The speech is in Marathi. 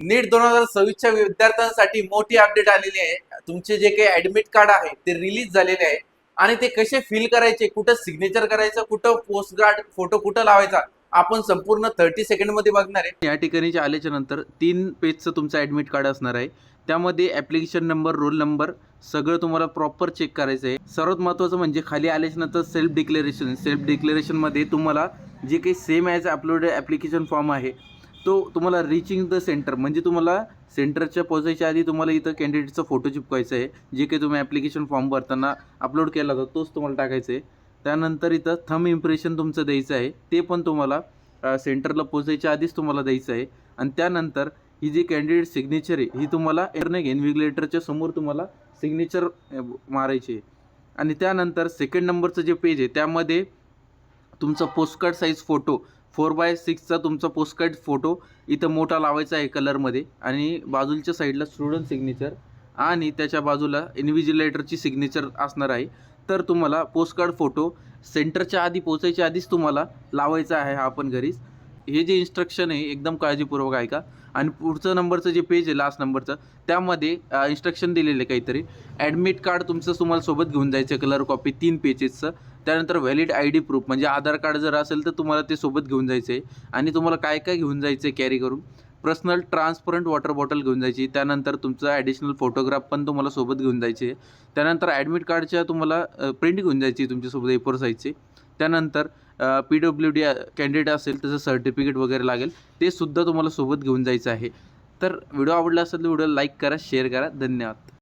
नीट 2026च्या विद्यार्थ्यांसाठी मोठी अपडेट आलेली आहे। तुमचे जे काही ऍडमिट कार्ड आहे ते रिलीज झालेले आहे आणि ते कसे फिल करायचे, कुठं सिग्नेचर करायचं, कुठं पोस्ट गार्ड फोटो कुठं लावायचा, आपण संपूर्ण 30 सेकंड मध्ये बघणार आहे। या ठिकाणी आल्याच्या नंतर 3 पेजचं तुमचं ॲडमिट कार्ड असणार आहे। त्यामध्ये ॲप्लिकेशन नंबर, रोल नंबर सगळं तुम्हाला प्रॉपर चेक करायचं आहे। सर्वात महत्त्वाचं म्हणजे खाली आल्याच्या नंतर सेल्फ डिक्लेरेशनमध्ये तुम्हाला जे काही same as upload application form आहे तो तुम्हाला रिचिंग द सेंटर म्हणजे तुम्हाला सेंटरच्या पोहोचायच्या आधी तुम्हाला इथं कॅन्डिडेटचा फोटो चिपकायचा आहे। जे काही तुम्ही ॲप्लिकेशन फॉर्म भरताना अपलोड केला होता तोच तुम्हाला टाकायचा आहे। त्यानंतर इथं थंब इम्प्रेशन तुमचं द्यायचं आहे, ते पण तुम्हाला सेंटरला पोहोचायच्या आधीच तुम्हाला द्यायचं आहे। आणि त्यानंतर ही जी कॅन्डिडेट सिग्नेचर आहे ही तुम्हाला इन्व्हिजिलेटरच्या समोर तुम्हाला सिग्नेचर मारायची आहे। आणि त्यानंतर सेकंड नंबरचं जे पेज आहे त्यामध्ये तुमचा पोस्टकार्ड साईज फोटो 4x6चा तुमचा पोस्टकार्ड फोटो इथं मोठा लावायचा आहे कलरमध्ये आणि बाजूच्या साईडला स्टुडंट सिग्नेचर आणि त्याच्या बाजूला इन्व्हिजिलेटरची सिग्नेचर असणार आहे। तर तुम्हाला पोस्टकार्ड फोटो सेंटरच्या आधी पोचायच्या आधीच तुम्हाला लावायचा आहे हा आपण घरीच। हे जे इन्स्ट्रक्शन आहे एकदम काळजीपूर्वक ऐका। आणि पुढचं नंबरचं जे पेज आहे लास्ट नंबरचं त्यामध्ये इन्स्ट्रक्शन दिलेले काहीतरी ॲडमिट कार्ड तुमचं तुम्हाला सोबत घेऊन जायचं कलर कॉपी 3 पेजेसचं। त्यानंतर व्हॅलिड ID प्रूफ म्हणजे आधार कार्ड जर असेल तर तुम्हाला ते सोबत घेऊन जायचं आहे। आणि तुम्हाला काय काय घेऊन जायचं आहे कॅरी करून, पर्सनल ट्रान्सपरंट वॉटर बॉटल घेऊन जायची। त्यानंतर तुमचं ॲडिशनल फोटोग्राफ पण तुम्हाला सोबत घेऊन जायचे आहे। त्यानंतर ॲडमिट कार्डच्या तुम्हाला प्रिंट घेऊन जायची तुमच्यासोबत A4 साईजची। त्यानंतर PWD कॅन्डिडेट असेल त्याचं सर्टिफिकेट वगैरे लागेल ते सुद्धा तुम्हाला सोबत घेऊन जायचं आहे। तर व्हिडिओ आवडला असेल तर व्हिडिओला लाईक करा, शेअर करा। धन्यवाद।